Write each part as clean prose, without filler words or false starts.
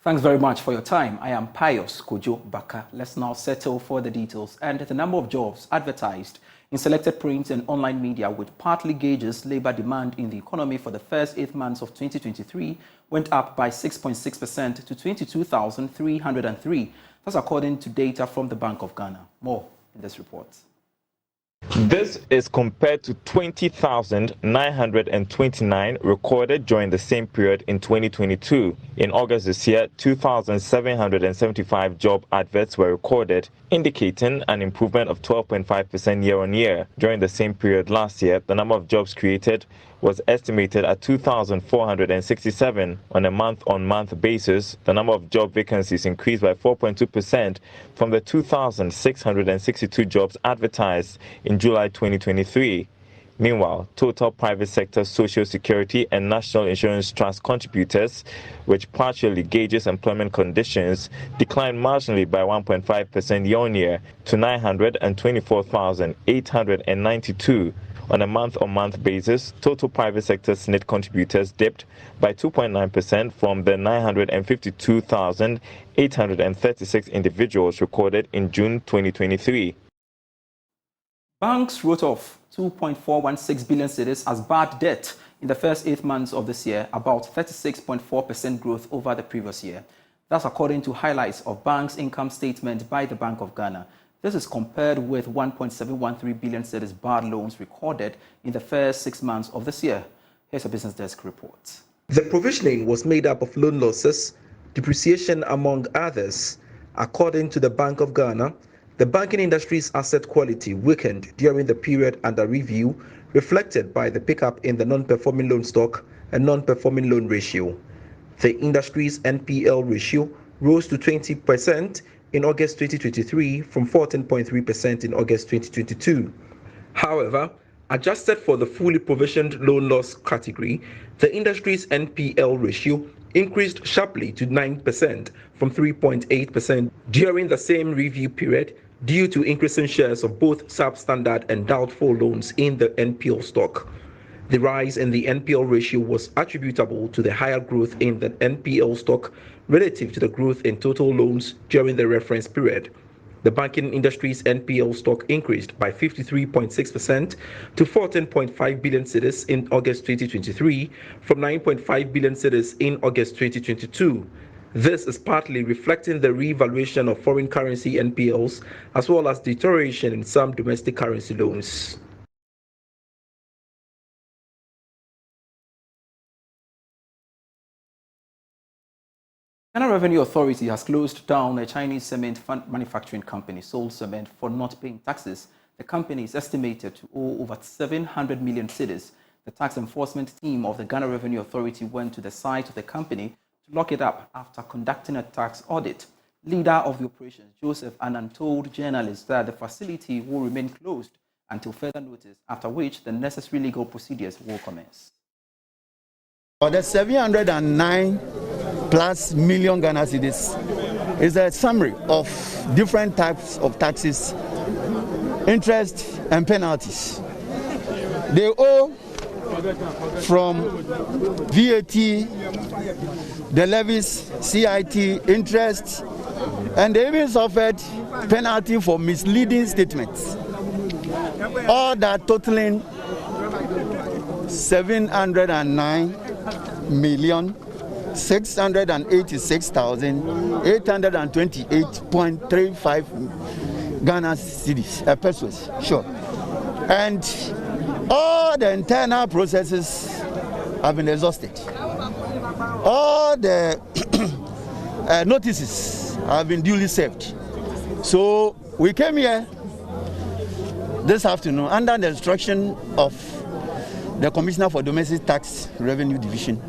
Thanks very much for your time. I am Pius Kojo Baka. Let's now settle for the details. And the number of jobs advertised in selected print and online media, which partly gauges labor demand in the economy for the first 8 months of 2023, went up by 6.6% to 22,303. That's according to data from the Bank of Ghana. More in this report. This is compared to 20,929 recorded during the same period in 2022. In August this year, 2,775 job adverts were recorded, indicating an improvement of 12.5% year-on-year. During the same period last year, the number of jobs created was estimated at 2,467. On a month-on-month basis, the number of job vacancies increased by 4.2% from the 2,662 jobs advertised in July 2023. Meanwhile, total private sector Social Security and National Insurance Trust contributors, which partially gauges employment conditions, declined marginally by 1.5% year-on-year to 924,892. On a month-on-month basis, total private sector SNIT contributors dipped by 2.9% from the 952,836 individuals recorded in June 2023. Banks wrote off 2.416 billion cedis as bad debt in the first 8 months of this year, about 36.4% growth over the previous year. That's according to highlights of banks' income statement by the Bank of Ghana. This is compared with 1.713 billion cedis bad loans recorded in the first 6 months of this year. Here's a Business Desk report. The provisioning was made up of loan losses, depreciation, among others. According to the Bank of Ghana, the banking industry's asset quality weakened during the period under review, reflected by the pickup in the non-performing loan stock and non-performing loan ratio. The industry's NPL ratio rose to 20% in August 2023 from 14.3% in August 2022. However, adjusted for the fully provisioned loan loss category, the industry's NPL ratio increased sharply to 9% from 3.8% during the same review period due to increasing shares of both substandard and doubtful loans in the NPL stock. The rise in the NPL ratio was attributable to the higher growth in the NPL stock relative to the growth in total loans during the reference period. The banking industry's NPL stock increased by 53.6% to 14.5 billion cedis in August 2023 from 9.5 billion cedis in August 2022. This is partly reflecting the revaluation of foreign currency NPLs as well as deterioration in some domestic currency loans. Ghana Revenue Authority has closed down a Chinese cement manufacturing company, Seoul Cement, for not paying taxes. The company is estimated to owe over 700 million cedis. The tax enforcement team of the Ghana Revenue Authority went to the site of the company to lock it up after conducting a tax audit. Leader of the operation, Joseph Annan, told journalists that the facility will remain closed until further notice, after which the necessary legal procedures will commence. The 709 plus million Ghana cedis is a summary of different types of taxes, interest and penalties. They owe from VAT, the levies, CIT, interest, and they even suffered penalty for misleading statements. All that totaling 709,686,828.35 Ghana cedis, pesos, sure. And all the internal processes have been exhausted. All the notices have been duly served. So we came here this afternoon under the instruction of the Commissioner for Domestic Tax Revenue Division.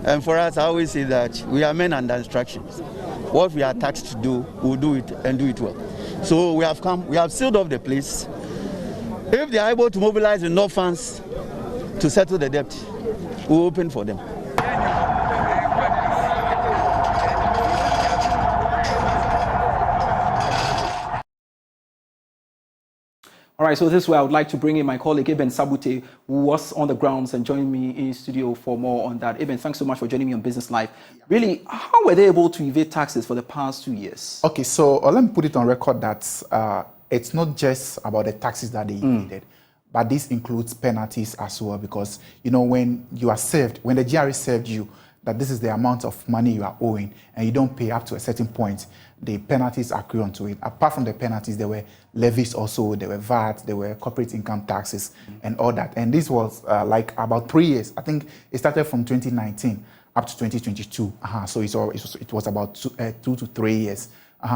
And for us, I always say that we are men under instructions. What we are taxed to do, we'll do it and do it well. So we have come, we have sealed off the place. If they are able to mobilize enough funds to settle the debt, we'll open for them. All All right, so this is where I would like to bring in my colleague, Eben Sabute, who was on the grounds and joined me in studio for more on that. Eben, thanks so much for joining me on Business Live. Really, how were they able to evade taxes for the past 2 years? Okay, so let me put it on record that it's not just about the taxes that they evaded, but this includes penalties as well, because, you know, when you are served, when the GRA served you, that this is the amount of money you are owing, and you don't pay up to a certain point, the penalties accrue onto it. Apart from the penalties, there were levies also, there were VAT, there were corporate income taxes, and all that. And this was like about 3 years. I think it started from 2019 up to 2022. So it was about 2 to 3 years.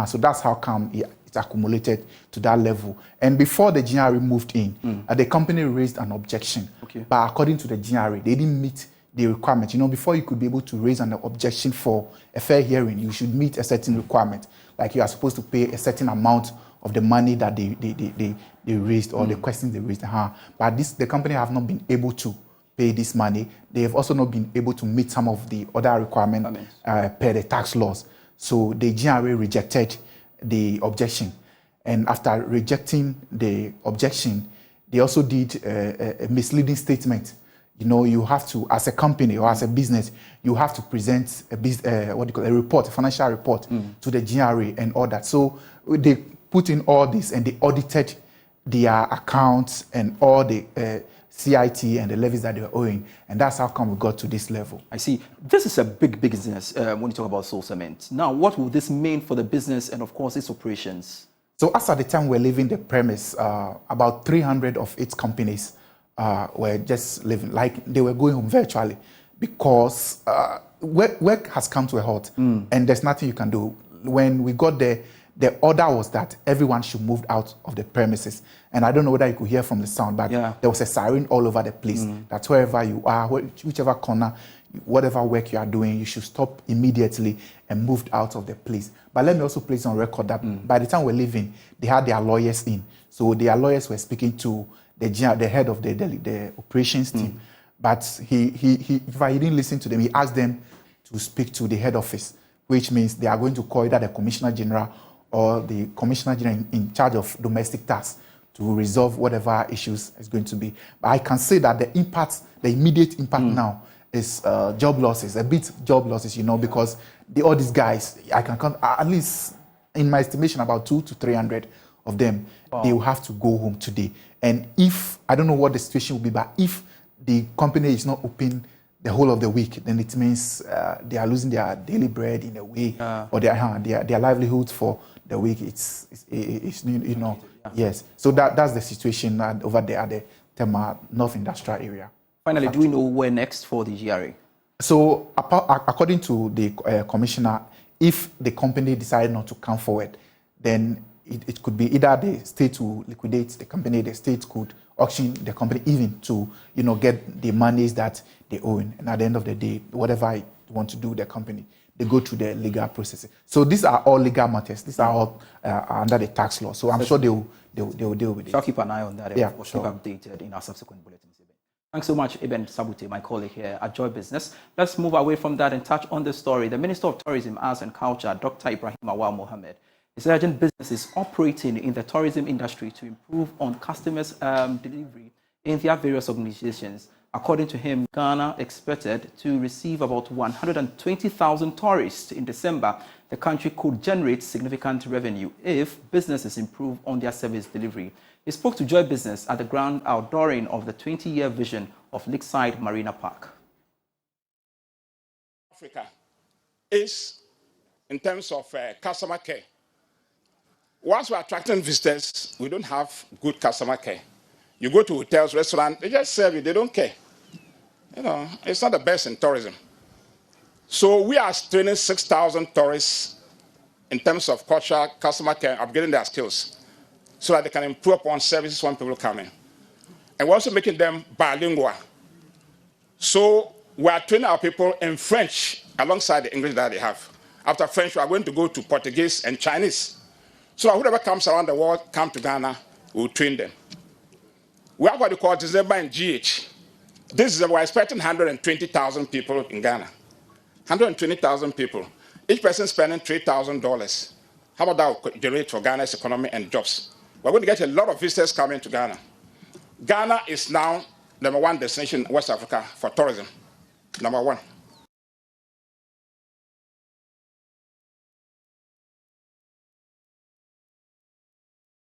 So that's how come it's accumulated to that level. And before the GRA moved in, the company raised an objection. Okay. But according to the GRA, they didn't meet the requirement. You know, before you could be able to raise an objection for a fair hearing, you should meet a certain requirement. Like you are supposed to pay a certain amount of the money that they raised, or the questions they raised. But the company have not been able to pay this money. They have also not been able to meet some of the other requirements per the tax laws. So the GRA rejected the objection. And after rejecting the objection, they also did a misleading statement. You know, you have to, as a company or as a business, you have to present a report, a financial report to the GRA and all that. So they put in all this and they audited their accounts and all the CIT and the levies that they were owing. And that's how come we got to this level. I see. This is a big business when you talk about Soul Cement. Now, what will this mean for the business and, of course, its operations? So as at the time we're leaving the premise, about 300 of its companies were just living, like they were going home virtually, because work has come to a halt and there's nothing you can do. When we got there, the order was that everyone should move out of the premises. And I don't know whether you could hear from the sound, but there was a siren all over the place. That wherever you are, whichever corner, whatever work you are doing, you should stop immediately and move out of the place. But let me also place on record that by the time we're leaving, they had their lawyers in. So their lawyers were speaking to the head of the operations team. But he didn't listen to them. He asked them to speak to the head office, which means they are going to call either the Commissioner General or the Commissioner General in charge of domestic tasks to resolve whatever issues is going to be. But I can say that the immediate impact now is job losses, a bit job losses, you know, because all these guys, I can count, at least in my estimation, about 200 to 300 of them, they will have to go home today. And if, I don't know what the situation will be, but if the company is not open the whole of the week, then it means they are losing their daily bread in a way, or their livelihoods for the week. It's you know, yes. So that's the situation over there at the Tema North Industrial Area. Finally, do we know where next for the GRA? So according to the commissioner, if the company decided not to come forward, then it could be either the state will liquidate the company, the state could auction the company even to, you know, get the monies that they own. And at the end of the day, whatever you want to do with the company, they go through the legal process. So these are all legal matters. These are all under the tax law. So I'm sure they will deal with it. I'll keep an eye on that and keep updated in our subsequent bulletins. Thanks so much, Eben Sabute, my colleague here at Joy Business. Let's move away from that and touch on the story. The Minister of Tourism, Arts and Culture, Dr. Ibrahim Awal Mohammed, is urging businesses operating in the tourism industry to improve on customers' delivery in their various organizations. According to him, Ghana expected to receive about 120,000 tourists in December. The country could generate significant revenue if businesses improve on their service delivery. He spoke to Joy Business at the grand outdooring of the 20-year vision of Lakeside Marina Park. Africa is, in terms of customer care, once we're attracting visitors, we don't have good customer care. You go to hotels, restaurants, they just serve you, they don't care. You know, it's not the best in tourism. So we are training 6,000 tourists in terms of culture, customer care, upgrading their skills so that they can improve upon services when people come in. And we're also making them bilingual. So we are training our people in French alongside the English that they have. After French, we are going to go to Portuguese and Chinese. So that whoever comes around the world, come to Ghana, we'll train them. We have what we call December in GH. This is, we're expecting 120,000 people in Ghana. 120,000 people. Each person spending $3,000. How about that would generate for Ghana's economy and jobs? we're going to get a lot of visitors coming to Ghana. Ghana is now #1 destination in West Africa for tourism. #1.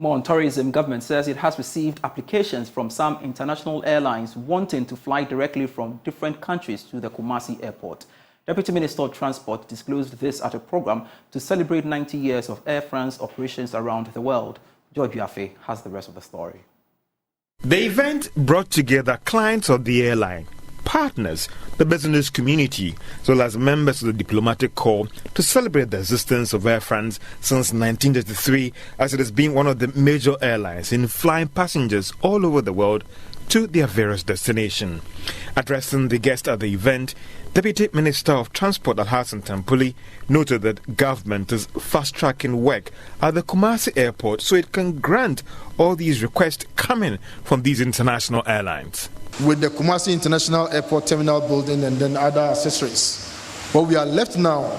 More on tourism, government says it has received applications from some international airlines wanting to fly directly from different countries to the Kumasi airport. Deputy Minister of Transport disclosed this at a program to celebrate 90 years of Air France operations around the world. George Yafe has the rest of the story. The event brought together clients of the airline, partners, the business community, as well as members of the diplomatic corps to celebrate the existence of Air France since 1933, as it has been one of the major airlines in flying passengers all over the world to their various destinations. Addressing the guests at the event, Deputy Minister of Transport Alhassan Tampuli noted that government is fast-tracking work at the Kumasi airport so it can grant all these requests coming from these international airlines. With the Kumasi International Airport Terminal building and then other accessories, what we are left now,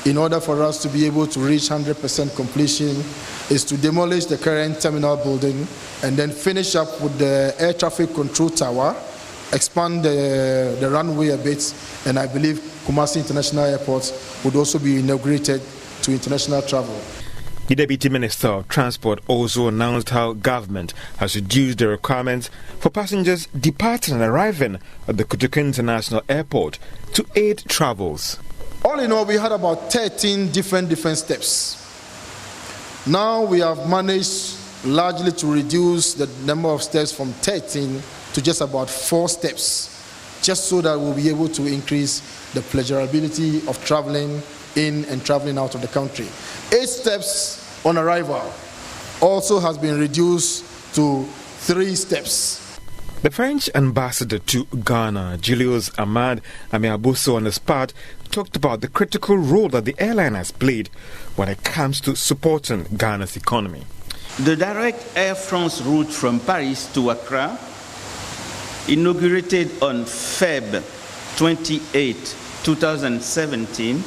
in order for us to be able to reach 100% completion, is to demolish the current terminal building and then finish up with the air traffic control tower, expand the runway a bit, and I believe Kumasi International Airport would also be inaugurated to international travel. The Deputy Minister of Transport also announced how government has reduced the requirements for passengers departing and arriving at the Kotoka International Airport to aid travels. All in all, we had about 13 different steps. Now we have managed largely to reduce the number of steps from 13 to just about 4 steps, just so that we'll be able to increase the pleasurability of traveling in and traveling out of the country. 8 steps on arrival also has been reduced to 3 steps. The French ambassador to Ghana, Julius Ahmad Amiabuso, on the spot, talked about the critical role that the airline has played when it comes to supporting Ghana's economy. The direct Air France route from Paris to Accra, inaugurated on Feb 28, 2017,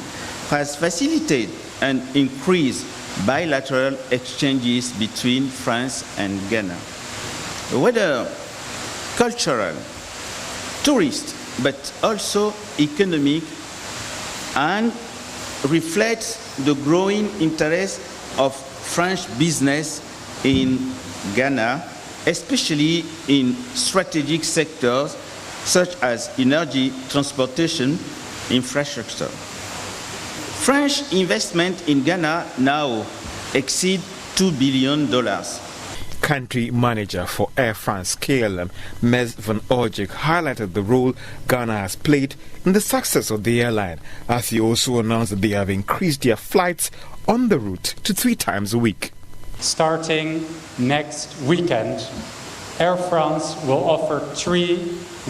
has facilitated and increased bilateral exchanges between France and Ghana. Whether cultural, tourist, but also economic, and reflects the growing interest of French business in Ghana, especially in strategic sectors such as energy, transportation, infrastructure. French investment in Ghana now exceeds $2 billion. Country manager for Air France KLM, Mes van Orjik, highlighted the role Ghana has played in the success of the airline, as he also announced that they have increased their flights on the route to 3 times a week. Starting next weekend, Air France will offer 3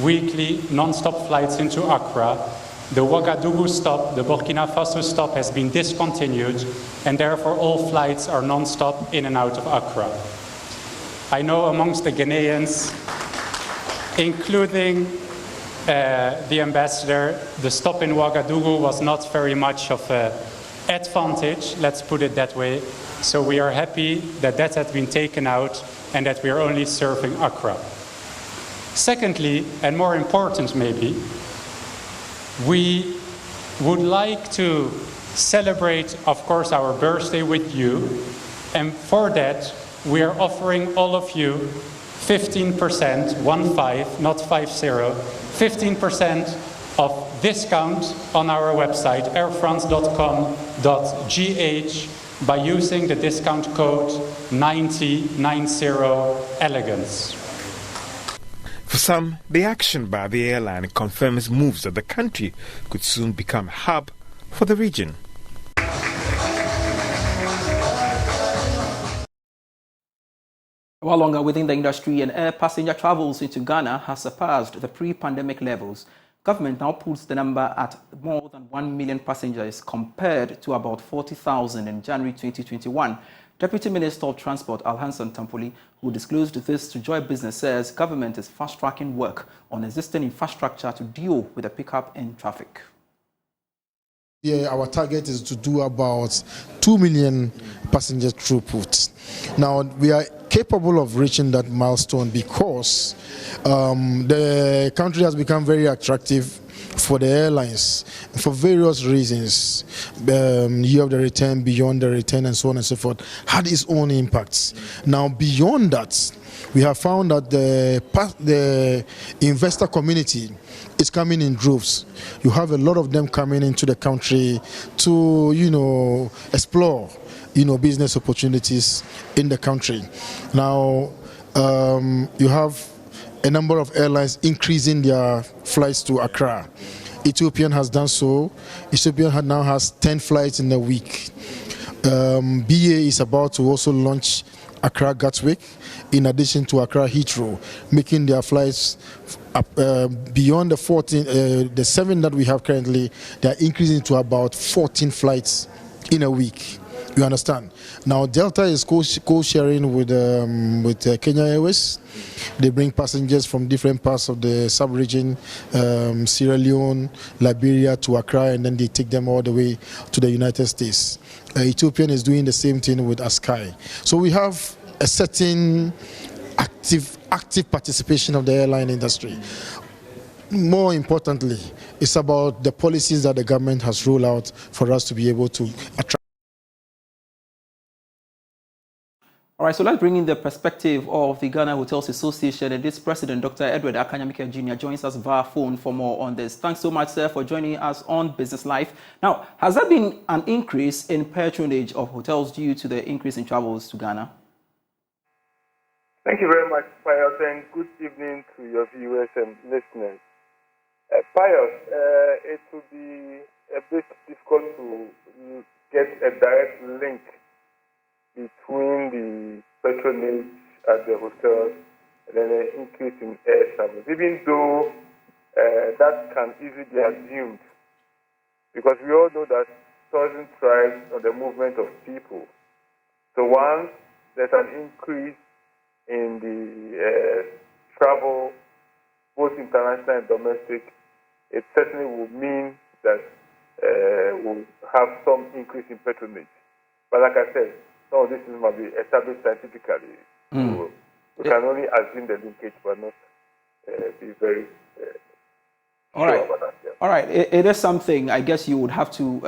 weekly non-stop flights into Accra. The Ouagadougou stop, the Burkina Faso stop has been discontinued, and therefore all flights are non-stop in and out of Accra. I know amongst the Ghanaians, including the ambassador, the stop in Ouagadougou was not very much of an advantage, let's put it that way. So we are happy that that has been taken out and that we are only serving Accra. Secondly, and more important maybe, we would like to celebrate, of course, our birthday with you, and for that we are offering all of you 15%, 15, not 50, 15% of discount on our website, airfrance.com.gh, by using the discount code 9090elegance. For some, the action by the airline confirms moves that the country could soon become a hub for the region. While longer within the industry, and air passenger travels into Ghana has surpassed the pre-pandemic levels. Government now puts the number at more than 1 million passengers compared to about 40,000 in January 2021. Deputy Minister of Transport Alhassan Tampuli, who disclosed this to Joy Business, says government is fast-tracking work on existing infrastructure to deal with the pickup in traffic. Yeah, our target is to do about 2 million passenger throughput. Now, we are capable of reaching that milestone because the country has become very attractive for the airlines for various reasons. Year of the return, beyond the return, and so on and so forth, had its own impacts. Now, beyond that, we have found that the investor community is coming in droves. You have a lot of them coming into the country to, explore, business opportunities in the country. Now, you have a number of airlines increasing their flights to Accra. Ethiopian has done so. Ethiopian now has 10 flights in a week. BA is about to also launch Accra Gatwick, in addition to Accra Heathrow, making their flights beyond the 7 that we have currently. They are increasing to about 14 flights in a week. You understand? Now, Delta is co-sharing with Kenya Airways. They bring passengers from different parts of the sub-region, Sierra Leone, Liberia to Accra, and then they take them all the way to the United States. Ethiopian is doing the same thing with Askai. So we have a certain active participation of the airline industry. More importantly, it's about the policies that the government has rolled out for us to be able to attract. All right, so let's bring in the perspective of the Ghana Hotels Association, and its president, Dr. Edward Akanyamike Jr., joins us via phone for more on this. Thanks so much, sir, for joining us on Business Life. Now, has there been an increase in patronage of hotels due to the increase in travels to Ghana? Thank you very much, Pius, and good evening to your viewers and listeners. Pius, it will be a bit difficult to get a direct link between the patronage at the hotels and then an increase in air travel, even though that can easily be assumed, because we all know that tourism thrives on the movement of people. So once there's an increase in the travel, both international and domestic, it certainly will mean that we'll have some increase in patronage. But like I said, some of this must be established scientifically. So we can only assume the linkage, but not be very All sure right. about that. Yeah. All right. It is something I guess you would have to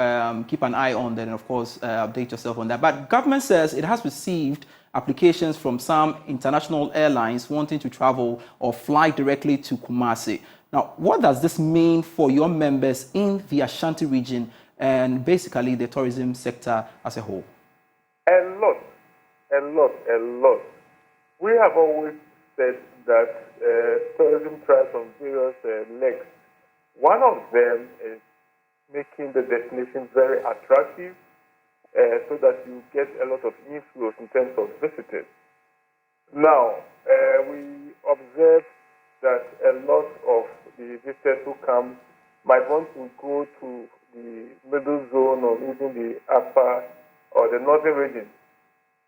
keep an eye on, then, of course, update yourself on that. But government says it has received applications from some international airlines wanting to travel or fly directly to Kumasi. Now, what does this mean for your members in the Ashanti region and basically the tourism sector as a whole? A lot. We have always said that tourism thrives on various legs. One of them is making the destination very attractive so that you get a lot of inflows in terms of visitors. Now, we observe that a lot of the visitors who come might want to go to the middle zone or even the upper or the northern region.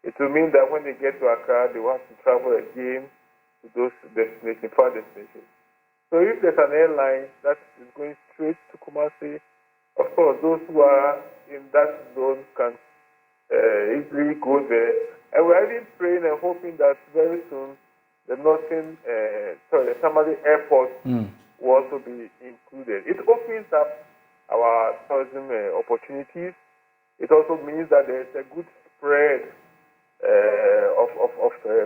It will mean that when they get to Accra, they will have to travel again to those destinations, far destinations. So if there's an airline that is going straight to Kumasi, of course, those who are in that zone can easily go there. And we're even praying and hoping that very soon the the Tamale Airport will also be included. It opens up our tourism opportunities. It also means that there's a good spread of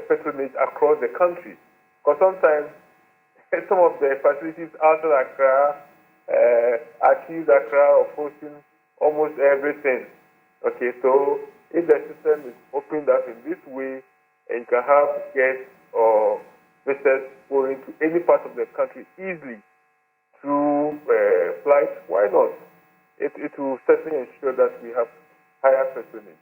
patronage across the country. Because sometimes some of the facilities outside Accra accuse Accra of hosting almost everything. Okay, so if the system is opened up in this way, and you can have guests or visitors going to any part of the country easily through flights, why not? It will certainly ensure that we have higher patronage.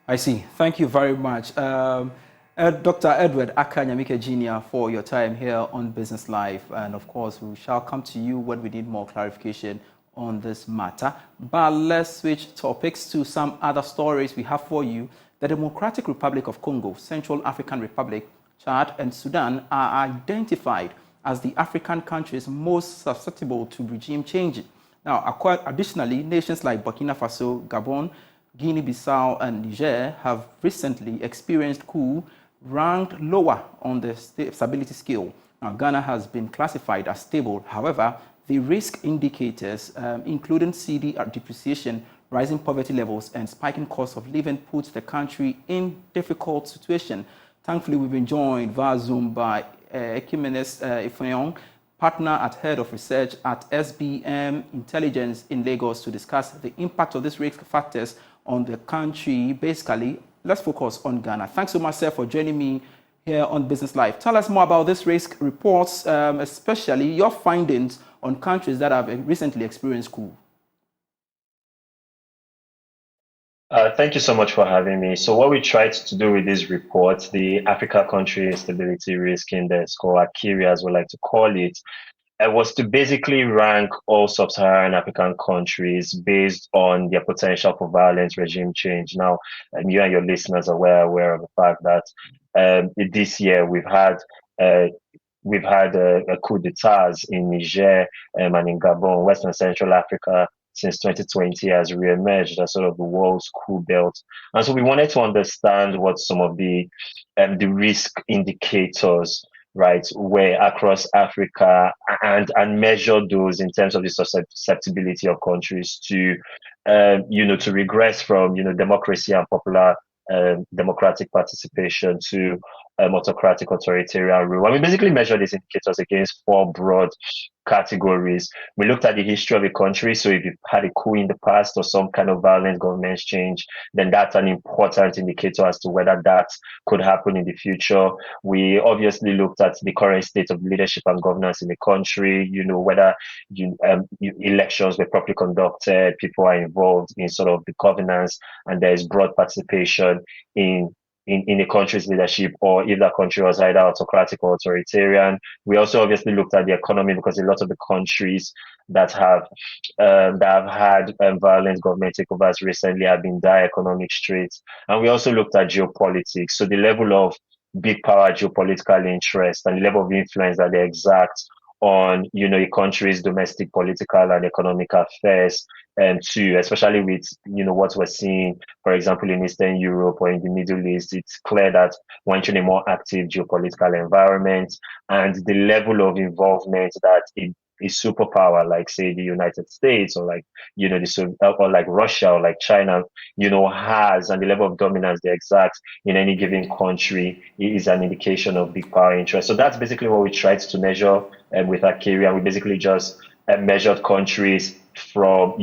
I see. Thank you very much. Dr. Edward Akanyamike Jr. for your time here on Business Live. And of course, we shall come to you when we need more clarification on this matter. But let's switch topics to some other stories we have for you. The Democratic Republic of Congo, Central African Republic, Chad, and Sudan are identified as the African countries most susceptible to regime change. Now, additionally, nations like Burkina Faso, Gabon, Guinea-Bissau, and Niger have recently experienced coup ranked lower on the stability scale. Now, Ghana has been classified as stable. However, the risk indicators, including CDR depreciation, rising poverty levels, and spiking cost of living, puts the country in difficult situation. Thankfully, we've been joined via Zoom by Ekimenes Ifeong, partner at Head of Research at SBM Intelligence in Lagos, to discuss the impact of these risk factors on the country. Basically, let's focus on Ghana. Thanks so much, sir, for joining me here on Business Live. Tell us more about these risk reports, especially your findings on countries that have recently experienced coup. Thank you so much for having me. So what we tried to do with this report, the Africa Country Stability Risk Index, or ACIRI as we like to call it, was to basically rank all sub-Saharan African countries based on their potential for violent regime change. Now, you and your listeners are well aware of the fact that this year we've had a coup d'etats in Niger and in Gabon. West and Central Africa since 2020 has re-emerged as sort of the world's coup belt. And so we wanted to understand what some of the risk indicators, right, were across Africa, and measure those in terms of the susceptibility of countries to, to regress from, democracy and popular democratic participation to autocratic authoritarian rule. And we basically measure these indicators against four broad categories. We looked at the history of a country. So if you've had a coup in the past or some kind of violent government change, then that's an important indicator as to whether that could happen in the future. We obviously looked at the current state of leadership and governance in the country, whether elections were properly conducted, people are involved in sort of the governance, and there is broad participation in a country's leadership, or if that country was either autocratic or authoritarian. We also obviously looked at the economy, because a lot of the countries that have had violent government takeovers recently have been dire economic straits. And we also looked at geopolitics, so the level of big power geopolitical interest and the level of influence that they exact on a country's domestic political and economic affairs, too, especially with what we're seeing, for example, in Eastern Europe or in the Middle East. It's clear that we're entering a more active geopolitical environment, and the level of involvement that a superpower like, say, the United States, or like or like Russia or like China has, and the level of dominance they exact in any given country is an indication of big power interest. So that's basically what we tried to measure with ACIRI, and we basically just measured countries from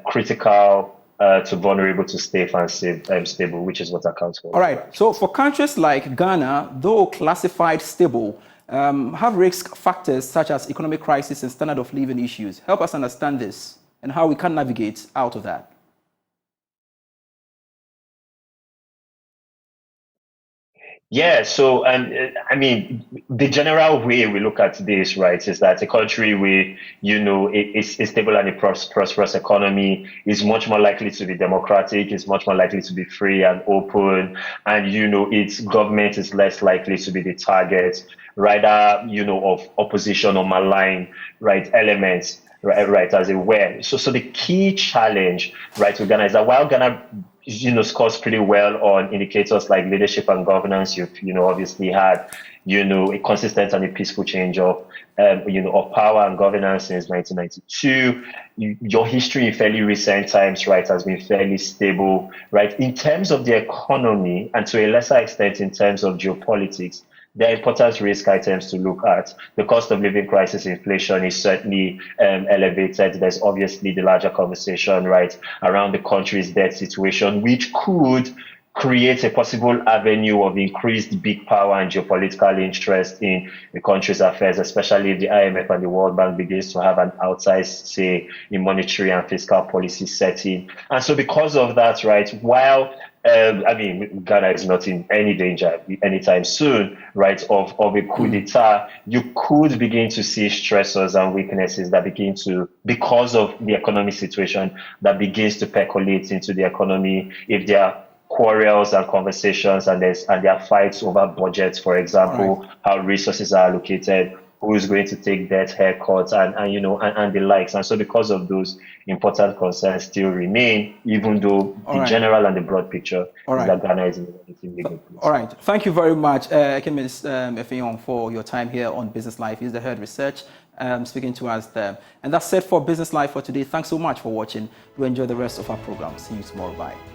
critical to vulnerable to safe and stable, which is what accounts for. All right. So for countries like Ghana, though classified stable, have risk factors such as economic crisis and standard of living issues. Help us understand this and how we can navigate out of that. Yeah, so the general way we look at this, right, is that a country with, a stable and a prosperous economy is much more likely to be democratic, is much more likely to be free and open, and, its government is less likely to be the target, rather, of opposition or malign, right, elements, right, as it were. So the key challenge, right, with Ghana is that while Ghana scores pretty well on indicators like leadership and governance, you've obviously had a consistent and a peaceful change of of power and governance since 1992. Your history in fairly recent times, right, has been fairly stable, right, in terms of the economy, and to a lesser extent in terms of geopolitics. There are important risk items to look at. The cost of living crisis, inflation is certainly elevated. There's obviously the larger conversation, right, around the country's debt situation, which could create a possible avenue of increased big power and geopolitical interest in the country's affairs, especially if the IMF and the World Bank begins to have an outsized say in monetary and fiscal policy setting. And so because of that, right, while Ghana is not in any danger anytime soon, right, of a coup d'etat, you could begin to see stressors and weaknesses that begin to, because of the economic situation, that begins to percolate into the economy. If there are quarrels and conversations and there are fights over budgets, for example, how resources are allocated, who is going to take debt haircuts and the likes. And so because of those, important concerns still remain, even though the general and the broad picture is that Ghana is in a relatively good place. All right. Thank you very much, Ms. Efeyon, for your time here on Business Life. He's the head research speaking to us there. And that's it for Business Life for today. Thanks so much for watching. Do enjoy the rest of our program. See you tomorrow. Bye.